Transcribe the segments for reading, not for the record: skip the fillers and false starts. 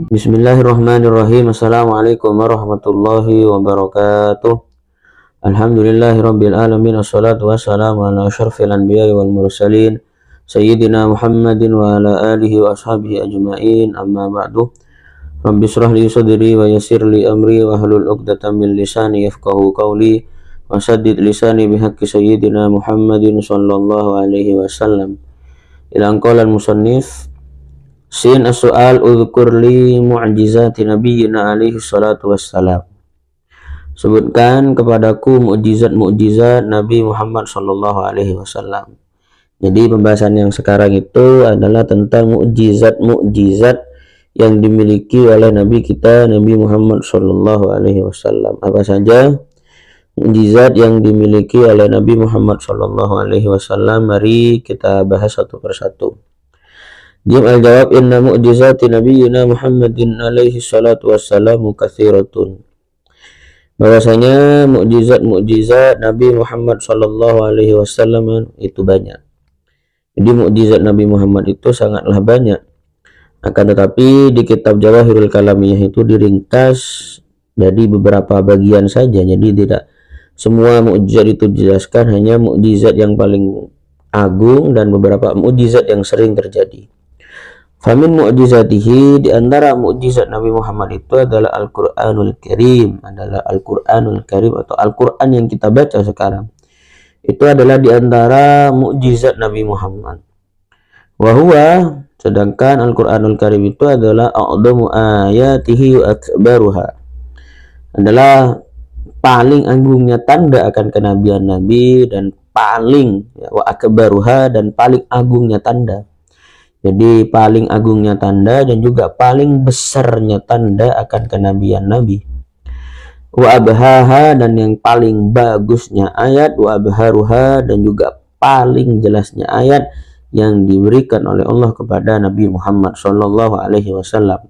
Bismillahirrahmanirrahim. Assalamualaikum warahmatullahi wabarakatuh. Alhamdulillahirabbil alamin, wassalatu wassalamu ala asyrafil anbiya'i wal mursalin sayyidina Muhammadin wa ala alihi wa ashabihi ajma'in. Amma ba'du. Rabbi shrah li sadri wa yassir li amri wa hlul 'uqdatam min lisani yafqahu qawli wa saddid lisani bihaqqi sayyidina Muhammadin sallallahu alaihi wasallam. Ila qala al-musannif Sin as-su'al udhkur li mu'jizati nabiyyina alaihi salatu wassalam. Sebutkan kepadaku mukjizat-mukjizat Nabi Muhammad sallallahu alaihi wasallam. Jadi pembahasan yang sekarang itu adalah tentang mukjizat-mukjizat yang dimiliki oleh Nabi kita Nabi Muhammad sallallahu alaihi wasallam. Apa saja mukjizat yang dimiliki oleh Nabi Muhammad sallallahu alaihi wasallam? Mari kita bahas satu persatu. Al-jawab, inna mu'jizati nabiyyina Muhammadin alaihi salatu wassalamu katsiratun. Bahwasanya mukjizat Nabi Muhammad sallallahu alaihi wasallam itu banyak. Jadi mukjizat Nabi Muhammad itu sangatlah banyak. Akan tetapi di kitab Jawahirul Kalamiyah itu diringkas jadi beberapa bagian saja. Jadi tidak semua mukjizat itu dijelaskan, hanya mukjizat yang paling agung dan beberapa mukjizat yang sering terjadi. Famin mu'jizatihi, di antara mukjizat Nabi Muhammad itu adalah Al-Qur'anul Karim, atau Al-Qur'an yang kita baca sekarang. Itu adalah di antara mukjizat Nabi Muhammad. Wahwa, sedangkan Al-Qur'anul Karim itu adalah a'dhamu ayatihi wa akbaruha, adalah paling agungnya tanda akan kenabian Nabi dan paling wa akbaruha, dan paling agungnya tanda. Jadi paling agungnya tanda dan juga paling besarnya tanda akan kenabian Nabi. Wa abhaha, dan yang paling bagusnya ayat, wa abharuha, dan juga paling jelasnya ayat yang diberikan oleh Allah kepada Nabi Muhammad sallallahu alaihi wasallam.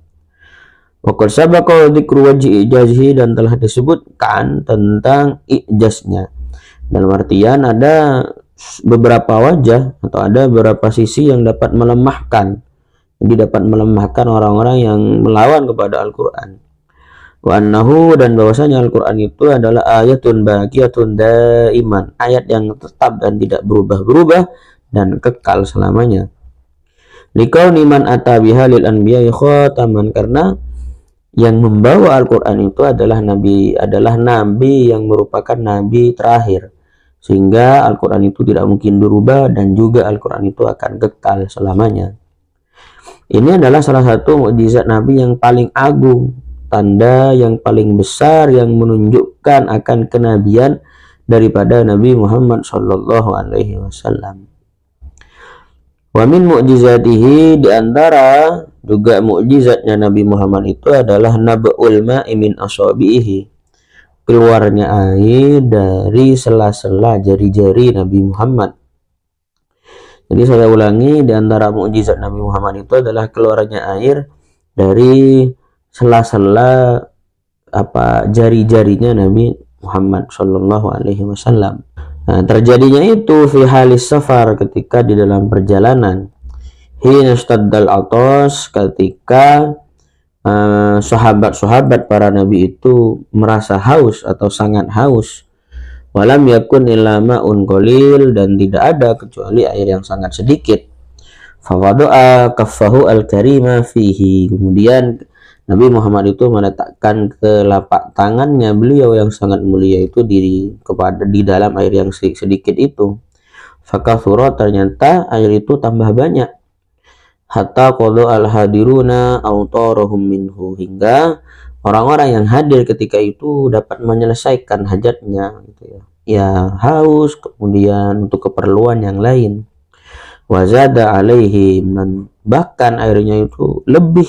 Wa qad sabaqa dzikru wajhi ijazihi, dan telah disebutkan tentang ijaznya. Dalam artian ada beberapa wajah atau ada beberapa sisi yang dapat melemahkan, jadi dapat melemahkan orang-orang yang melawan kepada Al-Quran. Wa annahu, dan bahwasanya Al-Quran itu adalah ayatun baqiyatun daiman, ayat yang tetap dan tidak berubah-berubah dan kekal selamanya. Liqauni man ata biha lil anbiya'i khataman, karena yang membawa Al-Quran itu adalah nabi yang merupakan nabi terakhir, sehingga Al-Quran itu tidak mungkin berubah dan juga Al-Quran itu akan kekal selamanya. Ini adalah salah satu mukjizat Nabi yang paling agung, tanda yang paling besar yang menunjukkan akan kenabian daripada Nabi Muhammad sallallahu alaihi wasallam. Wa min mukjizatihi, di antara juga mukjizatnya Nabi Muhammad itu adalah nab'ul ma'i min asabihi, keluarnya air dari sela-sela jari-jari Nabi Muhammad. Jadi saya ulangi, di antara mukjizat Nabi Muhammad itu adalah keluarnya air dari sela-sela jari-jarinya Nabi Muhammad sallallahu alaihi wasallam. Nah, terjadinya itu fi halis safar, ketika di dalam perjalanan. Hina staddal atas, ketika sahabat-sahabat para nabi itu merasa haus atau sangat haus. Walam yakun illa ma'un qalil, dan tidak ada kecuali air yang sangat sedikit. Fawada'a kaffahu al-karima fihi, kemudian Nabi Muhammad itu meletakkan telapak tangannya beliau yang sangat mulia itu di dalam air yang sedikit itu. Fakathura, ternyata air itu tambah banyak. Hatta qada al-hadiruna awtarahum minhu, hingga orang-orang yang hadir ketika itu dapat menyelesaikan hajatnya gitu ya. Ya haus, kemudian untuk keperluan yang lain. Wa zada alaihim, dan bahkan airnya itu lebih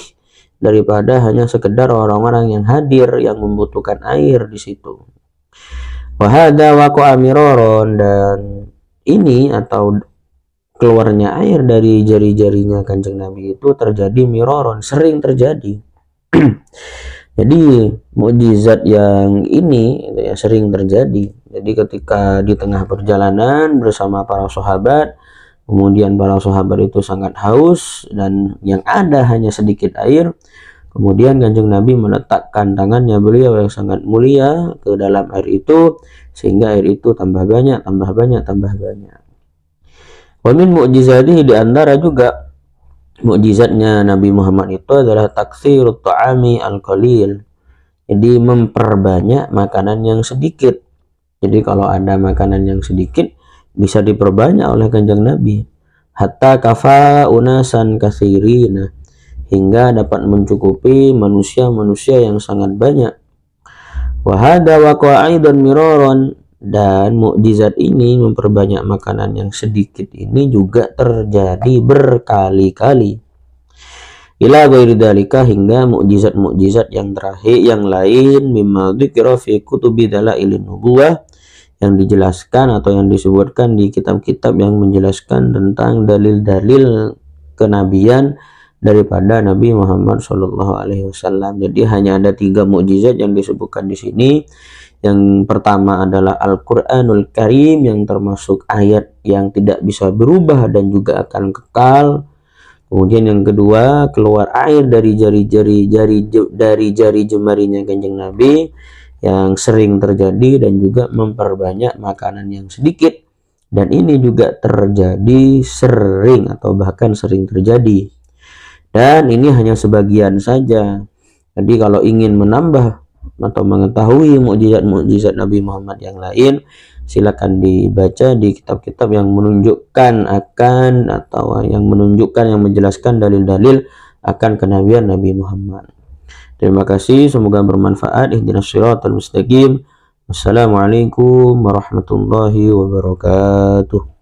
daripada hanya sekedar orang-orang yang hadir yang membutuhkan air di situ. Wa hadza waqa'a miraron, dan ini atau keluarnya air dari jari-jarinya Kanjeng Nabi itu terjadi miraron, sering terjadi. Jadi mukjizat yang ini ya, sering terjadi. Jadi ketika di tengah perjalanan bersama para sahabat, kemudian para sahabat itu sangat haus dan yang ada hanya sedikit air, Kemudian Kanjeng Nabi meletakkan tangannya beliau yang sangat mulia ke dalam air itu, sehingga air itu tambah banyak, tambah banyak, tambah banyak. Wa min mu'jizatihi, di antara juga mukjizatnya Nabi Muhammad itu adalah taksirut ta'ami al-qalil. Jadi memperbanyak makanan yang sedikit. Jadi kalau ada makanan yang sedikit bisa diperbanyak oleh Kanjeng Nabi. Hatta kafa unasan katsirina, hingga dapat mencukupi manusia-manusia yang sangat banyak. Wa hadza waqa'a aidan miraran, dan mukjizat ini memperbanyak makanan yang sedikit ini juga terjadi berkali-kali. Ila ghairi dzalika, hingga mukjizat-mukjizat yang terakhir yang lain mimma dzikra fi kutubi dalailin nubuwah, yang dijelaskan atau yang disebutkan di kitab-kitab yang menjelaskan tentang dalil-dalil kenabian daripada Nabi Muhammad Shallallahu Alaihi Wasallam. Jadi hanya ada 3 mukjizat yang disebutkan di sini. Yang pertama adalah Al-Quranul Karim, yang termasuk ayat yang tidak bisa berubah dan juga akan kekal. Kemudian yang kedua, keluar air dari jari jemarinya Kanjeng Nabi, yang sering terjadi, dan juga memperbanyak makanan yang sedikit, dan ini juga terjadi sering atau bahkan sering terjadi. Dan ini hanya sebagian saja. Jadi kalau ingin menambah atau mengetahui mukjizat-mukjizat Nabi Muhammad yang lain, silakan dibaca di kitab-kitab yang menunjukkan akan atau yang menjelaskan dalil-dalil akan kenabian Nabi Muhammad. Terima kasih, semoga bermanfaat. Ihdinas shiratal mustaqim. Wassalamualaikum warahmatullahi wabarakatuh.